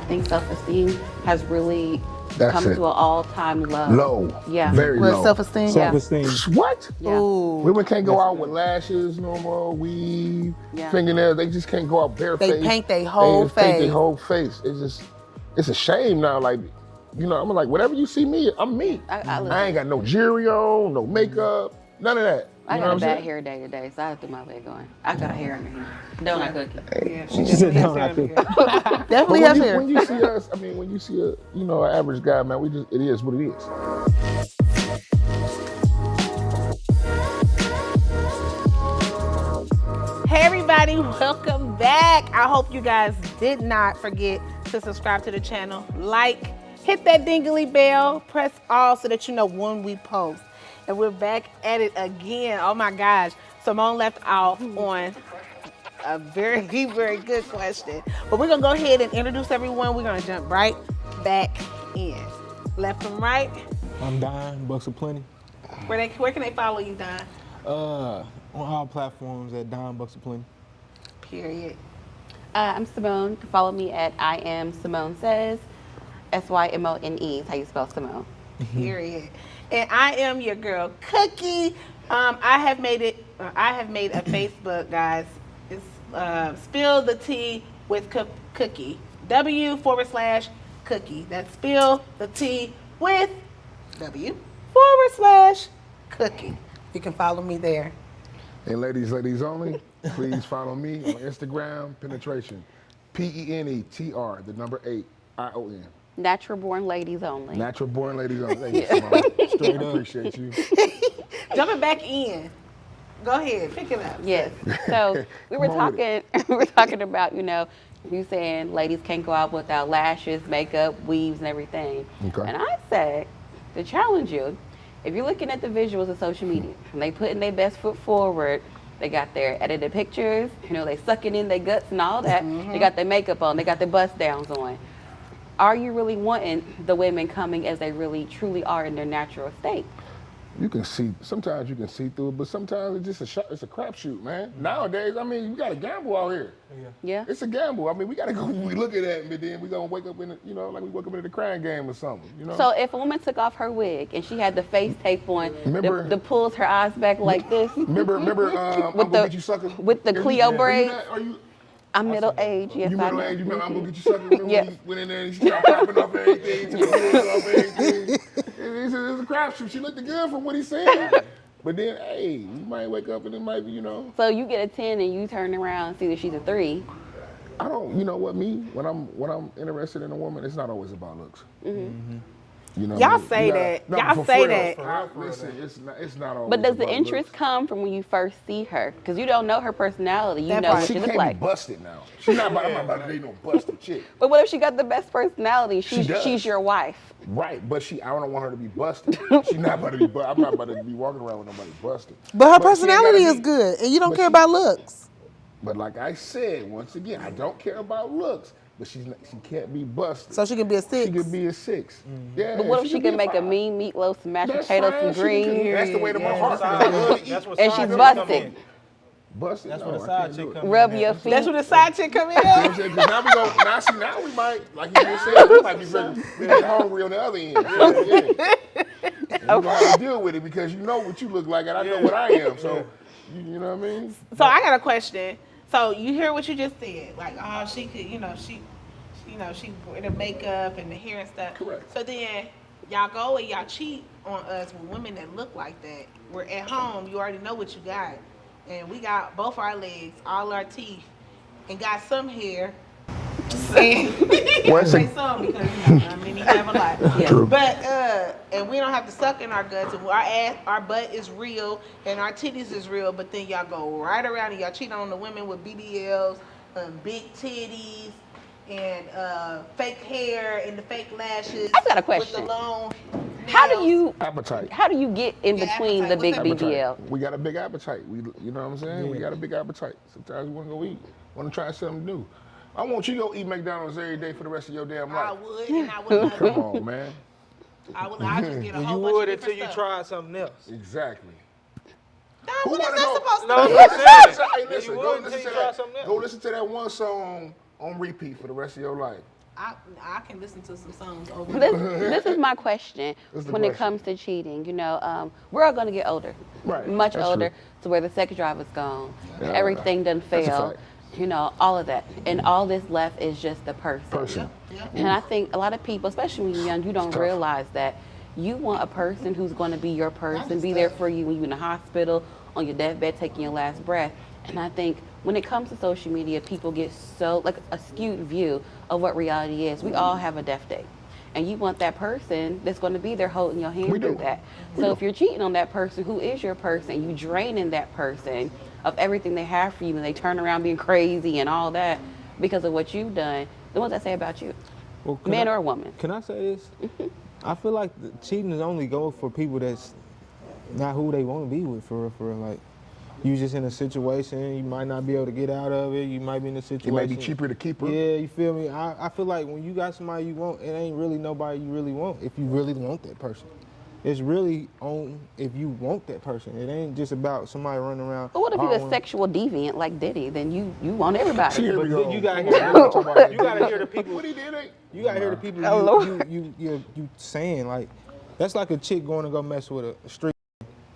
think self-esteem has really That's come it. to an all-time low. Low. Yeah. Very With low. self-esteem? Yeah. Self-esteem. What? Yeah. Ooh. Women can't go out with lashes no more, weave, Yeah. fingernails. They just can't go out barefaced. They paint their whole They paint their face. whole face. It's a shame now. Like, I'm like, whatever you see me, I'm me. I ain't got no jewelry on, no makeup, none of that. I You know got what a I'm bad saying? hair day today, so I have to do my wig on. I got hair underneath. Donut cookie. Yeah, She said, "No, I could." But definitely has hair. when you see us, when you see an average guy, man, it is what it is. Hey everybody, welcome back. I hope you guys did not forget to subscribe to the channel, hit that dingly bell, press all so that you know when we post. And we're back at it again. Oh my gosh, Simone left off on a very, very good question. But we're gonna go ahead and introduce everyone. We're gonna jump right back in. Left from right. I'm Don, Bucks of Plenty. Where can they follow you, Don? On all platforms at Don Bucks of Plenty. Period. I'm Simone. Follow me at I am Simone Says. Simone is how you spell Simone. Period. And I am your girl, Cookie. I have made a Facebook, guys. It's Spill the Tea with Cookie. W/Cookie. That's Spill the Tea with W/Cookie. You can follow me there. And ladies only, please follow me on Instagram, Penetration. PENETR, the number 8, ION. Natural born ladies only. Natural born ladies only. Thank you, Simone. Straight up. Appreciate you. Jumping back in. Go ahead, pick it up. Yes. So we were Come on with talking about, you saying ladies can't go out without lashes, makeup, weaves, and everything. Okay. And I said to challenge you, if you're looking at the visuals of social media and they putting their best foot forward, they got their edited pictures, they sucking in their guts and all that. They got their makeup on, they got their bust downs on. Are you really wanting the women coming as they really truly are in their natural state? Sometimes you can see through it, but sometimes it's it's a crapshoot, man. Nowadays, we got to gamble out here. Yeah. It's a gamble. We got to go, we look at that, but then we going to wake up like we woke up in the crying game or something, So if a woman took off her wig and she had the face tape on, that pulls her eyes back like this. Remember, I'm going to get you sucker? With the Cleo braids. I'm middle-aged, yes, You I middle-aged, know. you remember I'm going to get you sucker? Remember Yes. when he went in there and she started popping off everything, took the wig off everything. It's a crapshoot. She looked good from what he said. But then, hey, you might wake up and it might be, So you get a 10 and you turn around and see that she's a 3. I don't, when I'm interested in a woman, it's not always about looks. Mm-hmm. Y'all say that. Y'all say that. Listen, it's not always. But does the about interest looks. come from when you first see her? Because you don't know her personality. You That know part. what She she can't looks like. be busted now. She's not about, I'm not about to date no busted chick. But what if she got the best personality? She does. She's your wife. Right, but I don't want her to be busted. She's not about to be I'm not about to be walking around with nobody busted. But her she ain't gotta personality be- is good, and you don't but care she- about looks. But like I said, once again, I don't care about looks, but she can't be busted. So she can be a 6. She could be a 6. Yeah. But what if she could can be make a 5. mean meatloaf, some mashed That's potatoes, fine. some greens, That's the way that my heart That's what and side she's chick busted? come in. busted. That's No, where the I side can't do chick it. come in. Rub your feet. That's when the side chick come in. You know what I'm saying? 'Cause now we go. Now we might, like you just said, we might be very hungry on the other end. So, yeah. And you know how to deal with it because you know what you look like and I know what I am. So, you know what I mean? So I got a question. So you hear what you just said, like, oh, she could, she wear the makeup and the hair and stuff. Correct. So then y'all go and y'all cheat on us with women that look like that. We're at home, you already know what you got, and we got both our legs, all our teeth, and got some hair. And What's say it? some because you have a lot. True. But and we don't have to suck in our guts, and our butt is real, and our titties is real. But then y'all go right around and y'all cheat on the women with BBLs, big titties, and fake hair and the fake lashes. I've got a With question. the long How do nails. Appetite. How do you get in Yeah, between appetite. the big What's Appetite. BBL? We got a big appetite. You know what I'm saying? We got a big appetite. Sometimes we want to go eat. Want to try something new. I want you to go eat McDonald's every day for the rest of your damn I life. would, and I would. Come on, man. I just get a You whole bunch would of until different you stuff. tried something else. Exactly. Nah, Who what is wanna that go? supposed to No, be? I'm saying. Hey, listen, You go would listen until to you try that. something else. Go listen to that one song on repeat for the rest of your life. I can listen to some songs over. This is my question What's the when it question? comes to cheating. We're all going to get older, Right, much that's older, true. to where the sex drive is gone, Yeah, everything done that's a fail, fact. all of that, and all this left is just the person. And I think a lot of people, especially when you're young, you don't tough. realize that you want a person who's going to be your person, be there for you when you're in the hospital, on your deathbed, taking your last breath. And I think when it comes to social media, people get so like a skewed view of what reality is. We all have a death day. And you want that person that's going to be there holding your hand We through do. that. We So do. if you're cheating on that person who is your person, you draining that person of everything they have for you, and they turn around being crazy and all that because of what you've done, then what's that say about you? Well, can Man I- or woman? Can I say this? I feel like the cheating is only go for people that's not who they want to be with, for real. Like, you just in a situation, you might not be able to get out of it. You might be in a It situation. may be cheaper to keep her. Yeah, you feel me? I feel like when you got somebody you want, it ain't really nobody you really want if you really want that person. It's really on if you want that person. It ain't just about somebody running around. But what if "Oh, I you're a wanna-" sexual deviant like Diddy? Then you want everybody. Here we But go. you gotta Come hear on, let's talk about that. you gotta hear the people. What he did ain't. You gotta hear the people Oh, Lord. you saying, like, that's like a chick going to go mess with a street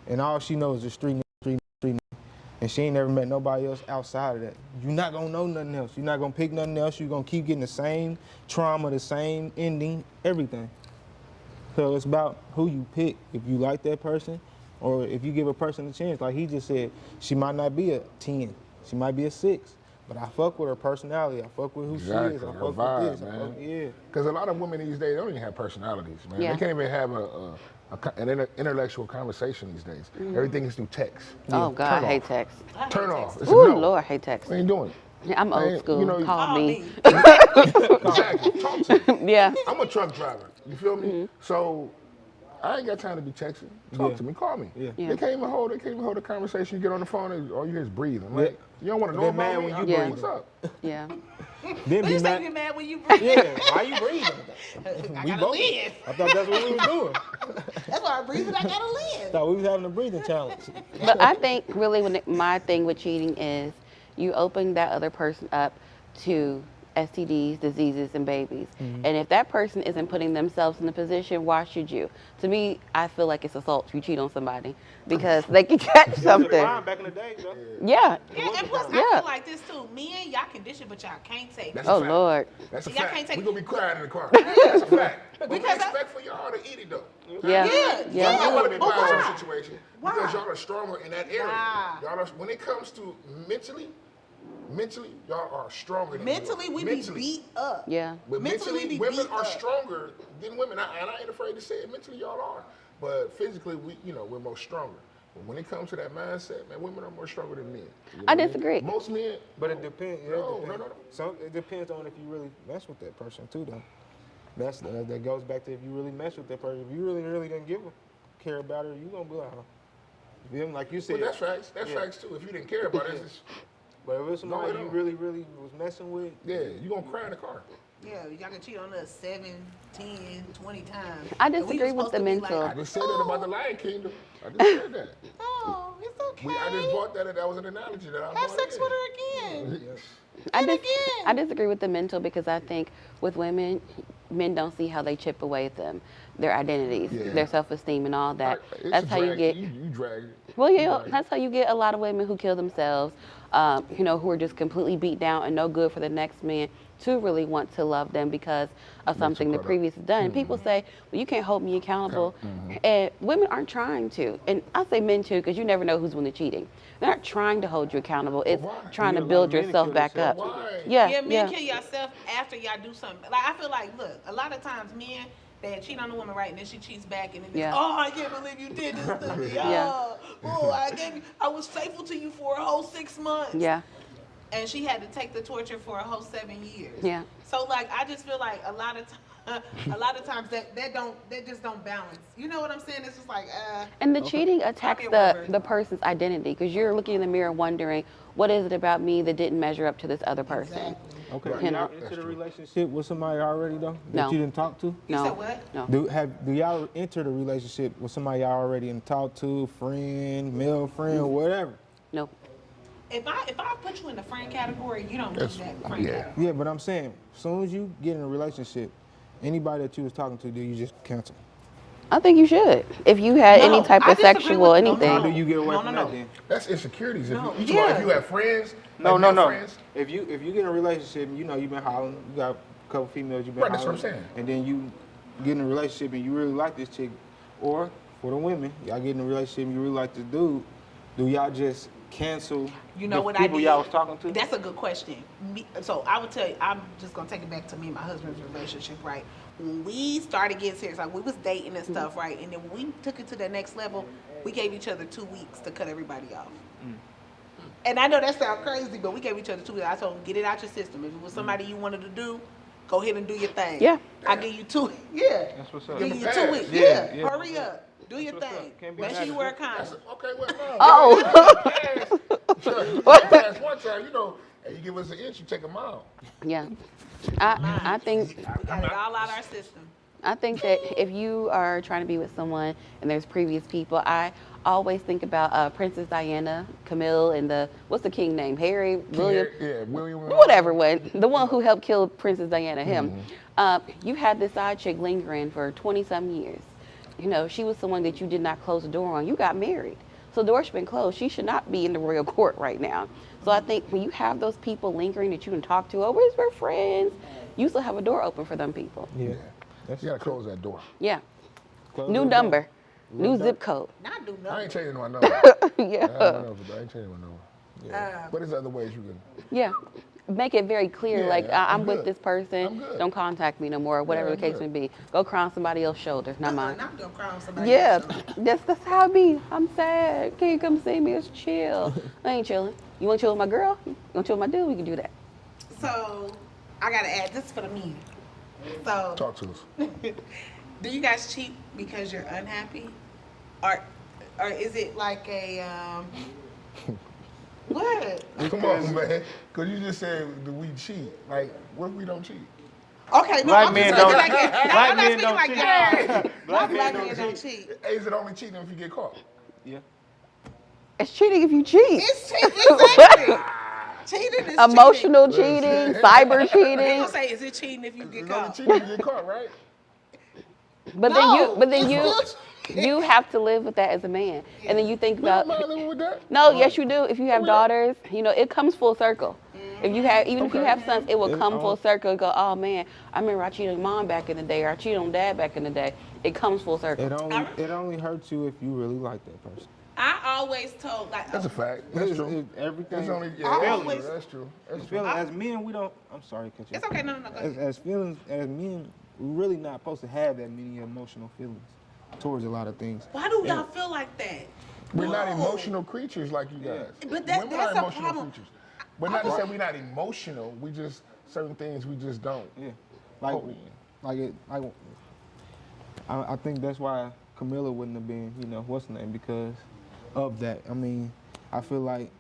and all she knows is the street, and she ain't never met nobody else outside of that. You're not gonna know nothing else. You're not gonna pick nothing else. You're gonna keep getting the same trauma, the same ending, everything. So it's about who you pick. If you like that person, or if you give a person a chance. Like he just said, she might not be a 10, she might be a 6. But I fuck with her personality. I fuck with who she is. I Exactly, her fuck vibe, with this. man. Yeah. Because a lot of women these days don't even have personalities, man. Yeah. They can't even have an intellectual conversation these days. Everything is through text. Oh, God, Turn I hate off. text. Turn off. It's Ooh, a no. Lord, I hate text. We ain't doing it. Yeah, I'm old Man, school. you know, Call me. Exactly. Talk to me. Yeah. I'm a truck driver. You feel me? Mm-hmm. So I ain't got time to be texting. Talk to me. Call me. Yeah. Yeah. They can't even hold a conversation. You get on the phone and all you hear is breathing. Like, you don't want to know They're about mad me? when I'm you like, breathe. what's up? Yeah. Then You be say mad. you get mad when you breathe. Yeah, why you breathing? I We gotta both. live. I thought that's what we was doing. That's why I'm breathing. I gotta live. Thought we was having a breathing challenge. But I think really my thing with cheating is you open that other person up to STDs, diseases, and babies. Mm-hmm. And if that person isn't putting themselves in a position, why should you? To me, I feel like it's assault if you cheat on somebody because they can catch something. Back in the day, though. Yeah. Yeah, and plus I Yeah. feel like this too. Men, y'all condition, but y'all can't take That's it. a Oh, fact. Lord. That's a Y'all fact. can't take- We're going to be crying in the car. That's a fact. But we Because I- expect for y'all to eat it, though. Yeah. Yeah, Yeah. I want to be but by why? some situation Why? because y'all are stronger in that area. Why? Y'all are, when it comes to mentally, y'all are stronger than Mentally, we be beat up. Yeah. But Mentally, mentally, we women beat are up. stronger than women, and I ain't afraid to say it. Mentally, y'all are, but physically, we're more stronger. But when it comes to that mindset, man, women are more stronger than men. You know I what mean? disagree. Most men, But it depends. Yeah, No, it depends. no. So it depends on if you really mess with that person too, though. That goes back to if you really mess with that person. If you really didn't care about her, you gonna be like, oh. You feel me? Like you said. but that's facts. That's Yeah. facts too. If you didn't care about it, it's, But if it's somebody it you on. really was messing with, yeah, you gonna cry in the car. Yeah, y'all can cheat on us 7, 10, 20 times. I And we disagree with supposed the to be mental. I Like, just said that about the Lion Kingdom. I just said that. oh, it's okay. I just bought that. That was an analogy that I Have brought sex in. with her again. I disagree with the mental because I think with women, men don't see how they chip away at them, their identities, Yeah. their self-esteem, and all that. It's That's a how you drag. get. You drag it. Well, You yeah, drag it. that's how you get a lot of women who kill themselves, who are just completely beat down and no good for the next man to really want to love them because of something the product. previous has done. People say, well, you can't hold me accountable. And women aren't trying to. And I say men too, because you never know who's doing the cheating. They're not trying to hold you accountable. It's why? trying to Yeah, a lot build of men yourself kill back themselves. up. Why? Yeah, Yeah, men yeah. kill yourself after y'all do something. Like I feel like, look, a lot of times men they cheat on a woman, right, and then she cheats back, and then Yeah. it's, oh, I can't believe you did this to me. Yeah. Oh, I was faithful to you for a whole 6 months. Yeah, And she had to take the torture for a whole 7 years. yeah. So like, I just feel like a lot of times that just don't balance. You know what I'm saying? It's just like, And the cheating attacks Copy the, whatever. the person's identity because you're looking in the mirror wondering, what is it about me that didn't measure up to this other person? exactly. okay, Right. You y'all know. into the relationship with somebody already though that No. you didn't talk to? You No. said what? No. Do y'all enter the relationship with somebody y'all already in talk to, friend, male friend, whatever? Nope. if I put you in the friend category, you don't lose that friend category. Yeah, but I'm saying, as soon as you get in a relationship, anybody that you was talking to, do you just cancel? I think you should. If you had No, any type I of disagree sexual with- anything. How do you get away No, from no, that no. then? That's insecurities. If No, you talking about yeah. if you have friends, No, like no, male no. friends, If you get in a relationship and you know you've been hollering, you got a couple females you've been Right, that's what hollering, I'm saying. and then you get in a relationship and you really like this chick, or for the women, y'all get in a relationship and you really like this dude, do y'all just cancel You know the what people I did? y'all was talking to? That's a good question. So I would tell you, I'm just gonna take it back to me and my husband's relationship, right? When we started getting serious, like we was dating and stuff, right? And then when we took it to the next level, we gave each other 2 weeks to cut everybody off. And I know that sounds crazy, but we gave each other 2 weeks. I told him, get it out your system. If it was somebody you wanted to do, go ahead and do your thing. Yeah. I give you 2. Yeah. That's what's up. Give Give you them 2 pass. weeks. Yeah, Yeah. yeah. Hurry up. Do your what's up. thing. Can't be Make sure you mad wear a at condom. okay, well, no. Oh. You pass one time, you know, and you give us an inch, you take a mile. Yeah. I think We got it all out our system. I think that if you are trying to be with someone and there's previous people, I always think about Princess Diana, Camille, and what's the king name? Harry, William, Yeah, William. whatever one, the one who helped kill Princess Diana, him. You had this side chick lingering for 20-some years. You know, she was someone that you did not close the door on. You got married. So the door's been closed. She should not be in the royal court right now. So I think when you have those people lingering that you can talk to, oh, we're friends, you still have a door open for them people. Yeah. You gotta close that door. Yeah. Close New that door. number, new zip code. Not do I nothing. ain't changing my number. Yeah. I ain't changing my number. But there's other ways you can. Yeah. Make it very clear, Yeah, like, I'm I'm with good. this person. I'm good. Don't contact me no more, whatever Yeah, the case I'm may be. Go cry on somebody else's shoulder, not mine. Not gonna cry on somebody Yeah, else. that's how it be. I'm sad. Can you come see me? It's chill. I ain't chilling. You want to chill with my girl? You want to chill with my dude? We can do that. So I gotta add this for the men. So Talk to us. do you guys cheat because you're unhappy, or is it like a what? Come on, man. Because you just said that we cheat. Like, what if we don't cheat? Okay, no, Black I'm men just don't- like that. black I'm not men speaking don't like cheat. that. Black men Black don't men don't cheat. Is it only cheating if you get caught? Yeah. It's cheating if you cheat. It's cheating. Exactly. Cheating is Emotional cheating, cyber Cheating. They cheating. gonna say, is it cheating if you get It's only caught? cheating if you get caught, right? But No, then you it's you have to live with that as a man. And then you think We don't about mind living with that. no, yes you do. If you have Yeah. daughters, you know, it comes full circle. If you have, even if you Okay. have sons, it will It come full all- circle and go, oh man, I remember I cheated on mom back in the day, or I cheated on dad back in the day. It comes full circle. It only hurts you if you really like that person. I always told like That's a fact. That's true. Everything. It's only, I yeah, that's always- true. That's true. That's true. Feeling, as men, we don't. I'm sorry, to cut you it's off. okay. No. Go ahead. As feelings, as men, we're really not supposed to have that many emotional feelings towards a lot of things. Why do y'all feel like that? We're not No. emotional creatures like you guys. But that- Women that's are a emotional problem. creatures. But not to say we're not emotional. We just, certain things we just don't. Yeah, like, Oh, I think that's why Camilla wouldn't have been, what's her name, because of that. I mean, I feel like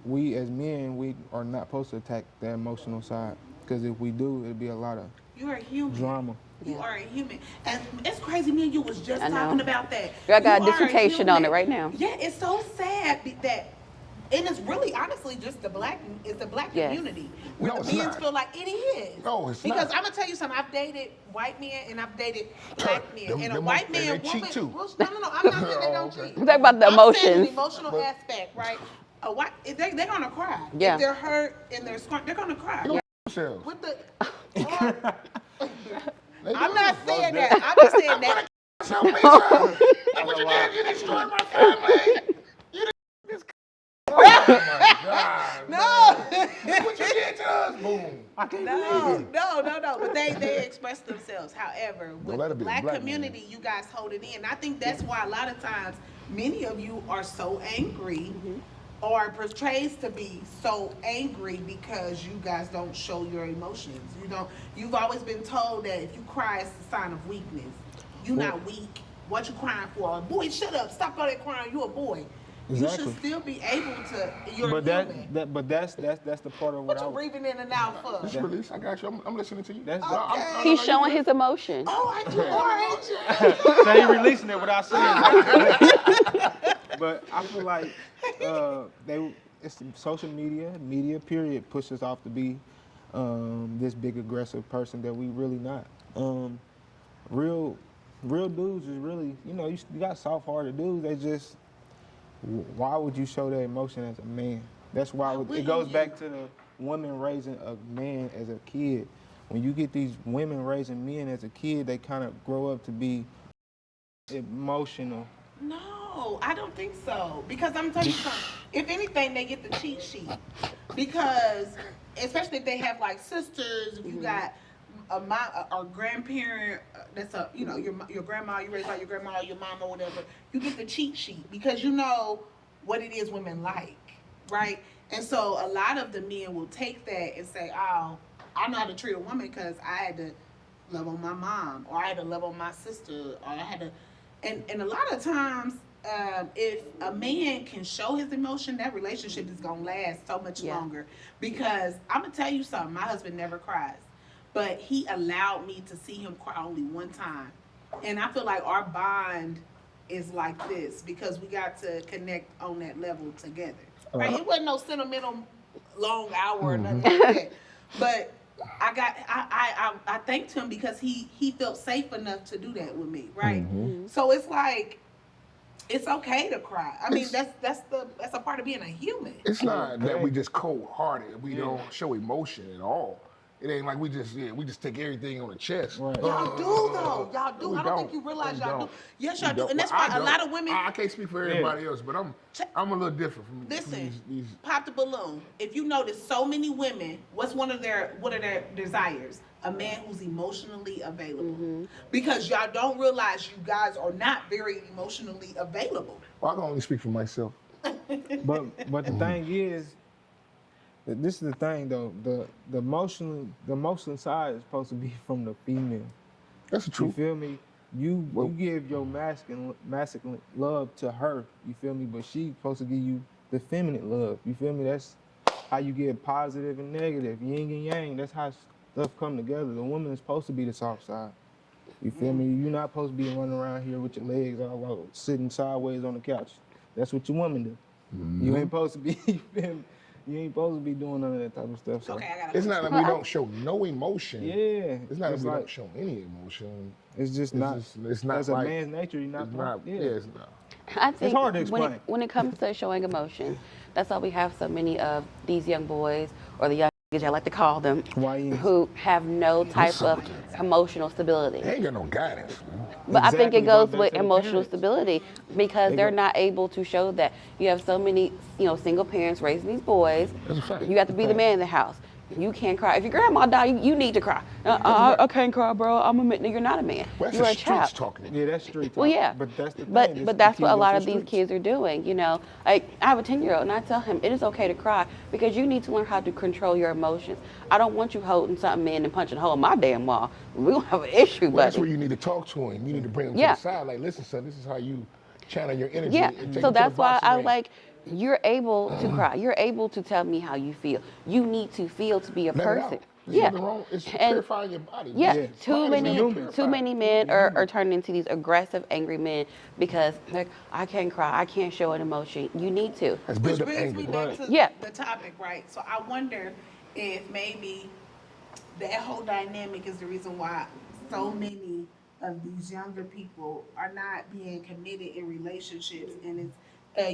we as men, we are not supposed to attack the emotional side, because if we do, it'd be a lot of You're a human. drama. You are a human. And it's crazy, me and you was just I know. talking about that. I got a You are dissertation on human. it right now. Yeah, it's so sad that, and it's really honestly just the black Yes. community. Where No, the it's men not. feel like it is. No, it's because not. I'm gonna tell you something. I've dated white men and I've dated black men. Them- And a them white ones- man, and they cheat woman, too. well, no, I'm not saying they Oh, don't okay. cheat. We're talking about the I'm saying emotions. the emotional aspect, right? A white, if they're gonna cry. Yeah. If they're hurt and they're scorned, they're gonna cry. They themselves. With the, They I'm do. not saying that. I'm just saying that. So, Lisa, what you did? You destroyed my family. You did this. Oh my God. No. Man. What you did to us? Boom. No. But they express themselves. However, with that'll the be a black black community, you guys hold it in. I think that's why a lot of times many of you are so angry or portrays to be so angry because you guys don't show your emotions. You've always been told that if you cry, it's a sign of weakness. You're not weak. What you crying for? Boy, shut up. Stop all that crying. You a boy. You Exactly. should still be able to. You're But human. that's the part of What what I you was. breathing in and out for? Just release. I got you. I'm listening to you. That's- No, I'm- He's showing his emotion. Oh, I do. All right. So he releasing it without saying it. But I feel like it's social media period pushes us off to be this big aggressive person that we really not. Real dudes is really, you got soft-hearted dudes. They just, why would you show that emotion as a man? That's why it goes back to the women raising a man as a kid. When you get these women raising men as a kid, they kind of grow up to be emotional. No, I don't think so. Because I'm telling you something. If anything, they get the cheat sheet. Because, especially if they have like sisters, if you got a mom or grandparent, that's your grandma, you raised by your grandma or your mom or whatever, you get the cheat sheet because you know what it is women like, right? And so a lot of the men will take that and say, oh, I know how to treat a woman because I had to love on my mom, or I had to love on my sister, or I had to, and a lot of times, if a man can show his emotion, that relationship is gonna last so much longer. Because I'm gonna tell you something, my husband never cries, but he allowed me to see him cry only one time, and I feel like our bond is like this because we got to connect on that level together. Right? It wasn't no sentimental long hour or nothing like that, but I thanked him because he felt safe enough to do that with me, right? So it's like, it's okay to cry. I mean, that's a part of being a human. It's not that we just cold-hearted. We don't show emotion at all. It ain't like we just take everything on the chest. Right. Y'all do though. Y'all do. I don't think you realize y'all do. Yes, y'all do. And that's why a lot of women. I can't speak for everybody else, but I'm a little different from Listen, these. pop the balloon. If you notice, so many women, what are their desires? A man who's emotionally available. Because y'all don't realize you guys are not very emotionally available. Well, I can only speak for myself. But the thing is, this is the thing though, the emotional side is supposed to be from the female. That's the You truth. feel me? You give your masculine love to her, you feel me? But she's supposed to give you the feminine love. You feel me? That's how you get positive and negative, yin and yang. That's how stuff come together. The woman is supposed to be the soft side. You feel me? You're not supposed to be running around here with your legs all over, sitting sideways on the couch. That's what your woman do. You ain't supposed to be, you feel me? You ain't supposed to be doing none of that type of stuff. So. Okay, I got It's not that we don't show no emotion. Yeah. It's not that we don't show any emotion. It's just not. It's not as like, a man's nature, you're not. It's not. Yeah. It's not. I think hard to explain. when it comes to showing emotion, that's why we have so many of these young boys, or the young niggas I like to call them, YNs. who have no type of emotional stability. They ain't got no guidance. But I think Exactly, it goes back with to the emotional parents. stability because they're not able to show that. You have so many, single parents raising these boys. That's a fact. You have to be the man in the house. You can't cry. If your grandma died, you need to cry. I can't cry, bro. I'm admitting you're not a man. Well, You're a that's the streets child. talking. Yeah, that's street talk. Well, yeah, But that's the thing. but that's what a lot of these kids are doing. Like I have a 10-year-old, and I tell him it is okay to cry because you need to learn how to control your emotions. I don't want you holding something in and punching a hole in my damn wall. We gonna have an issue, Well, that's buddy. where you need to talk to him. You need to bring him to Yeah. the side. Like, listen, son, this is how you channel your energy. Yeah, and take so him to the that's why boxing I ring. like. You're able to cry. You're able to tell me how you feel. You need to feel to be a Let it person. out. There's Yeah. nothing wrong. It's And- purifying your body. Yeah, Yeah. too Mine is many human. men are turning into these aggressive, angry men because like I can't cry, I can't show an emotion. You need to. That's Which build up brings me anger. back to Yeah. the topic, right? So I wonder if maybe that whole dynamic is the reason why so many of these younger people are not being committed in relationships, and it's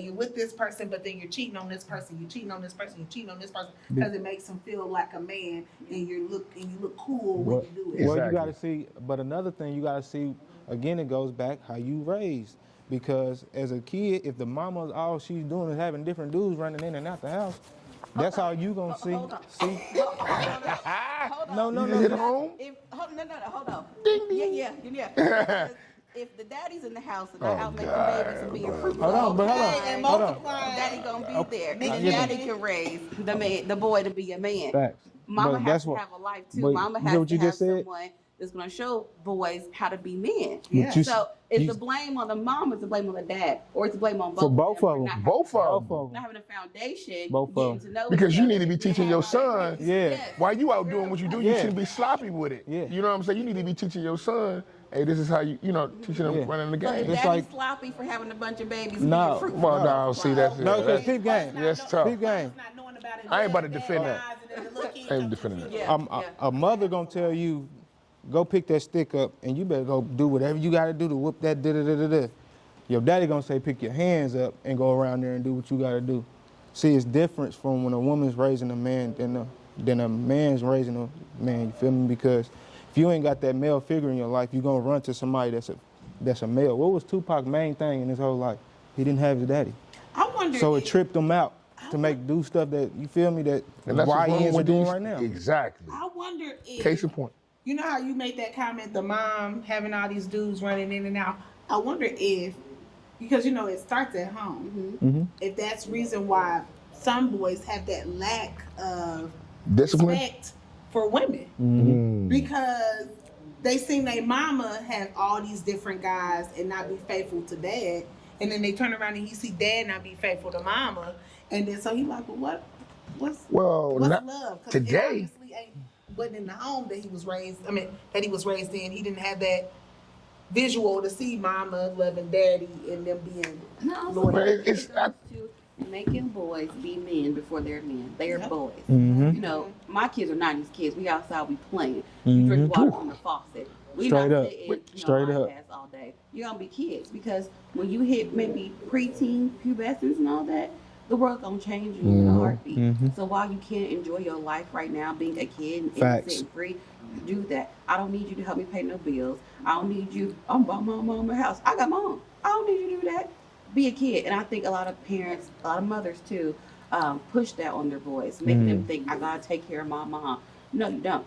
you're with this person, but then you're cheating on this person, you're cheating on this person, you're cheating on this person, because it makes them feel like a man, and you look cool when you do it. Well, you Exactly. got to see, but another thing you got to see, again, it goes back how you raised. Because as a kid, if the mama's all she's doing is having different dudes running in and out the house, that's all you gonna see. See? No, no, You just hit no. home? Hold on. Yeah. Because if the daddy's in the house and they're out making babies and being fruitful, Hold on, but hold on. And Hold on. multiply. daddy gonna be there. And I then get daddy can raise the boy to be a man. Facts. Mama But has that's to what- have a life too. but Mama you has get what to you have just said? someone that's gonna show boys how to be men. Yeah. you- So is you- the blame on the mom, is the blame on the dad, or is the blame on both? For both for of them. not having- Both of them. Both of Not them. having a foundation, Both of getting them. to know Because each you other. need to be teaching your son. Yeah. Yes. While you out doing what you do, you Yeah. shouldn't be sloppy with it. Yeah. You know what I'm saying? You need to be teaching your son hey, this is how you teaching them running the So game. is It's daddy like- sloppy for having a bunch of babies? No. being fruitful? Well, no, see, that's No, because that's- peep game. That's tough. Peep game. I ain't about to defend that. I ain't defending that. Yeah. A mother gonna tell you, go pick that stick up, and you better go do whatever you gotta do to whoop that da-da-da-da-da. Your daddy gonna say, pick your hands up and go around there and do what you gotta do. See, it's different from when a woman's raising a man than a man's raising a man, you feel me? Because if you ain't got that male figure in your life, you gonna run to somebody that's a male. What was Tupac's main thing in his whole life? He didn't have his daddy. I wonder. So it tripped him out to do stuff that, you feel me, that And that's what's wrong YNs are with doing these- right now. Exactly. I wonder if Case in point. you know how you made that comment, the mom having all these dudes running in and out. I wonder if, because it starts at home. If that's reason why some boys have that lack of Discipline. respect for women, because they seen their mama have all these different guys and not be faithful to dad, and then they turn around and you see dad not be faithful to mama, and then so he like, well, what's not- love? 'Cause today- it obviously wasn't in the home that he was raised. That he was raised in. He didn't have that visual to see mama loving daddy and them being No, loyal. But it's it goes to making boys be men before they're men. They are Yep. boys. Mm-hmm. My kids are 90s kids. We outside, we playing. We drink water from the faucet. We Straight not up. sitting, Straight on up. iPads all day. You're gonna be kids because when you hit maybe preteen, pubescence, and all that, the world gonna change you in a heartbeat. So while you can't enjoy your life right now, being a kid and Facts. innocent and free, do that. I don't need you to help me pay no bills. I don't need you. I'm by my mama's house. I got mom. I don't need you to do that. Be a kid. And I think a lot of parents, a lot of mothers too, push that on their boys, making them think I gotta take care of my mom. No, you don't.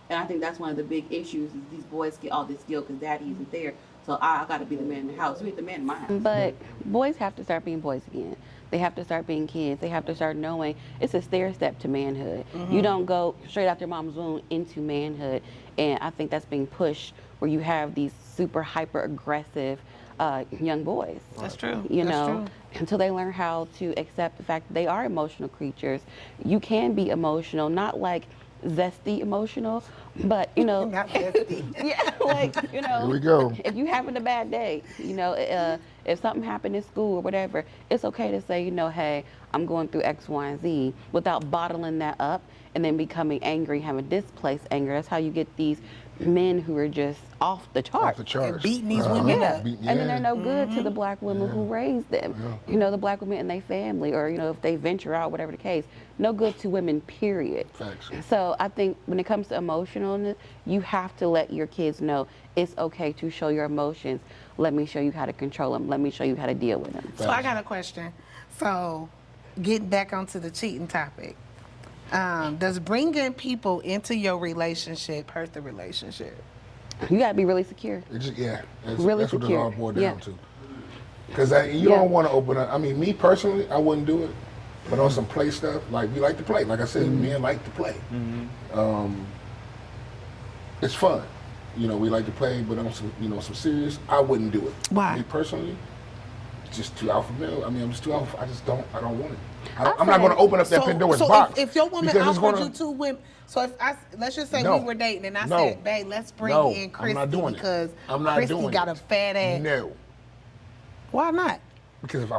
And I think that's one of the big issues is these boys get all this guilt because daddy isn't there. So I gotta be the man in the house. You ain't the man in my house. But boys have to start being boys again. They have to start being kids. They have to start knowing it's a stair step to manhood. You don't go straight out their mom's womb into manhood. And I think that's being pushed where you have these super hyper aggressive young boys. That's true. You That's know, true. until they learn how to accept the fact that they are emotional creatures. You can be emotional, not like zesty emotional, but Not zesty. yeah, like Here we go. if you having a bad day, if something happened in school or whatever, it's okay to say, hey, I'm going through X, Y, and Z without bottling that up and then becoming angry, having displaced anger. That's how you get these men who are just off the chart. Off the charts. beating these women Yeah, up. and then they're no good to the black women who raised them. The black women in their family, or if they venture out, whatever the case, no good to women. Period. Facts. So I think when it comes to emotionalness, you have to let your kids know it's okay to show your emotions. Let me show you how to control them. Let me show you how to deal with them. So I got a question. So getting back onto the cheating topic, does bringing people into your relationship hurt the relationship? You gotta be really secure. It's just, yeah, that's, Really that's what it secure. all boiled down Yeah. to. Because you Yeah. don't want to open up. I mean, me personally, I wouldn't do it. But on some play stuff, like we like to play. Like I said, men like to play. It's fun. We like to play, but on some, some serious, I wouldn't do it. Why? Me personally, it's just too alpha male. I mean, I'm just too alpha. I don't want it. I I'm not going to say- open up that Pandora's box. If your woman because it's offered gonna- you two women, so if let's just say No. we were dating and I No. said, babe, let's bring No, in I'm Christy not doing it. because I'm not Christy doing got it. a fat ass. No. Why not? Because if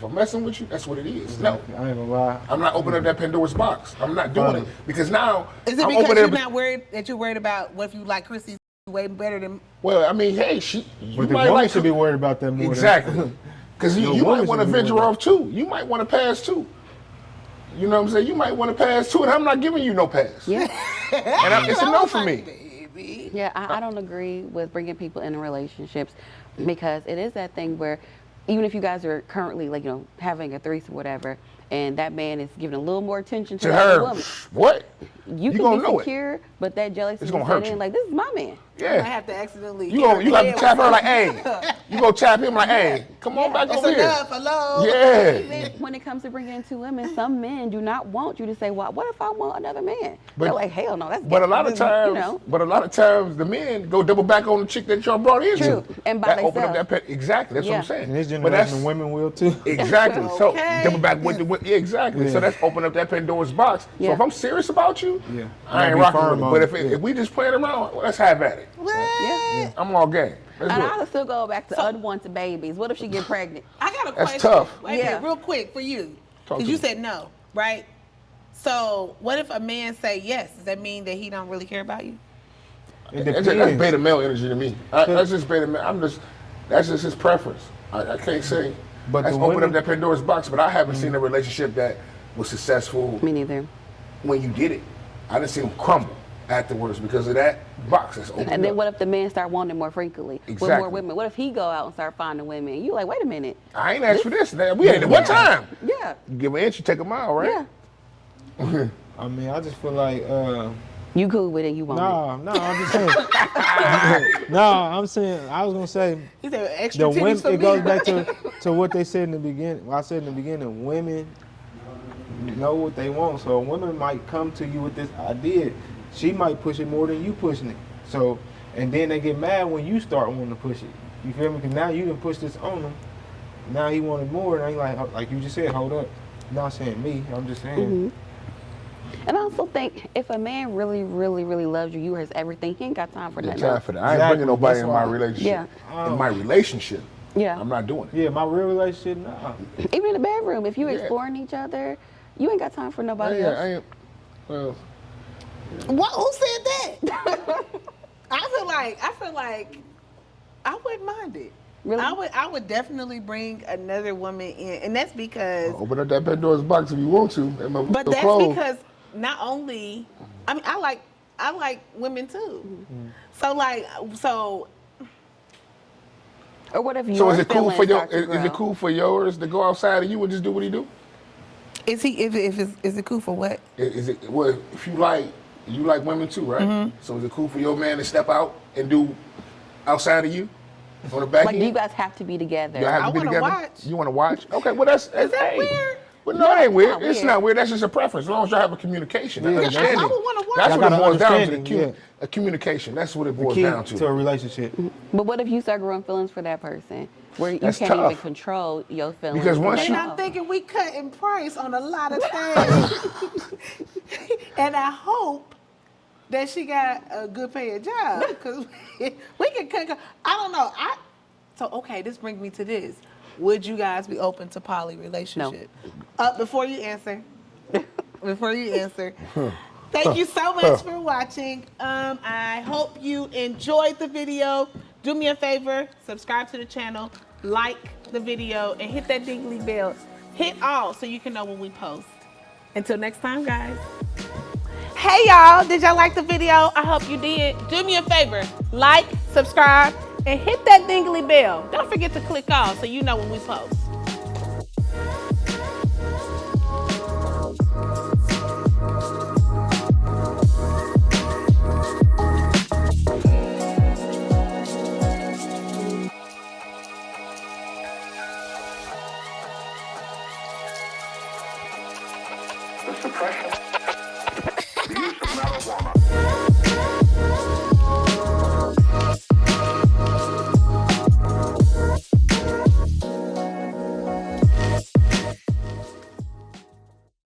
I'm messing with you, that's what it is. No. I ain't gonna lie. I'm not opening up that Pandora's box. I'm not doing it because now Is it I'm because opening you're up. not worried that you're worried about what if you like Christy way better than? Well, I mean, hey, you But the might woman like should be worried about that more. exactly because The you woman might want to should be venture worried. off too. You might want to pass too. You know what I'm saying? You might want to pass too, and I'm not giving you no pass. Yeah. And it's a no for me. Baby. Yeah, I don't agree with bringing people into relationships because it is that thing where even if you guys are currently having a threesome or whatever, and that man is giving a little more attention to To the other her, woman, what? you can gonna be know it. secure, but that jealousy It's gonna is hurt set in you. like, this is my man. I Yeah. have to accidentally. You have to tap her like, hey. You go tap him like, hey, come on back That's over enough. here. Hello. Yeah. Even when it comes to bringing in two women, some men do not want you to say, well, what if I want another man? But- They're like, hell no, that's But a gay." lot of times, the men go double back on the chick that y'all brought in. True. And by that open up themselves. that exactly. That's what Yeah. I'm saying. In this But that's- generation, women will too. Exactly. So Okay. double back with the Yeah, exactly. Yeah. So that's open up that Pandora's box. Yeah. So if I'm serious about you, Yeah. I ain't Be rocking firm with it. on But it. if we just playing around, well, let's have at it. Yeah. I'm all game. Let's And do it. I'll still go back to unwanted babies. What if she get pregnant? I got a That's question. tough. Wait a Yeah. minute, real quick for you, Talk because to you me. said no, right? So what if a man say yes? Does that mean that he don't really care about you? It That's depends. beta male energy to me. That's just beta male. That's just his preference. I can't say. But That's the open up women- that Pandora's box. But I haven't seen a relationship that was successful Me neither. when you did it. I didn't see them crumble afterwards because of that box that's open. And then up. what if the men start wanting more frequently with Exactly. more women? What if he go out and start finding women? You like, wait a minute. I ain't asked for this. Now. We ain't at one time. Yeah. You give an inch, you take a mile, right? Yeah. I mean, I just feel like, You cool with it, you want it. no, I'm just saying. No, I'm saying, I was gonna say, He said extra the titties women. for It me. goes back to what they said in the beginning. Well, I said in the beginning, women know what they want. So a woman might come to you with this idea. She might push it more than you pushing it. So, and then they get mad when you start wanting to push it. You feel me? Because now you done push this on him. Now he wanted more, and I like you just said, hold up. I'm not saying me. I'm just saying. And I also think if a man really, really, really loves you, you are his everything. He ain't got time for Get nothing time else. for that. I ain't Exactly. bringing nobody That's in my why. relationship. Yeah. In my relationship, Yeah. I'm not doing it. Yeah, my real relationship, nah. Even in the bedroom, if you Yeah. exploring each other, you ain't got time for nobody I else. ain't. Well, What? Who said that? I feel like I wouldn't mind it. Really? I would definitely bring another woman in, and that's because. open up that Pandora's box if you want to. But that's because not only, I mean, I like women too. So Or what if your So is it cool for feelings your? start to Is it grow? cool for yours to go outside and you and just do what he do? is it cool for what? Is it? Well, if you like women too, right? Mm-hmm. So is it cool for your man to step out and do outside of you on the back Like, end? you guys have to be together. Y'all have I to be wanna together. watch. You want to watch? Okay, well that's Is that hey. weird? Well, no, it ain't weird. not It's weird. not weird. That's just a preference. As long as y'all have a communication, an Yeah, understanding. I would wanna watch. That's Y'all what it got an boils down to. understanding, A communication. That's what it The boils key down to a relationship. But what if you start growing feelings for that person where you That's can't even tough. control your feelings? Because once And you- I'm thinking we cutting price on a lot of things. And I hope that she got a good paying job because we can cut. I don't know. So okay, this brings me to this. Would you guys be open to poly relationship? Before you answer, thank you so much for watching. I hope you enjoyed the video. Do me a favor, subscribe to the channel, like the video, and hit that dingly bell. Hit all so you can know when we post. Until next time, guys. Hey, y'all. Did y'all like the video? I hope you did. Do me a favor, like, subscribe, and hit that dingly bell. Don't forget to click all so you know when we post. The suppression, the use of marijuana.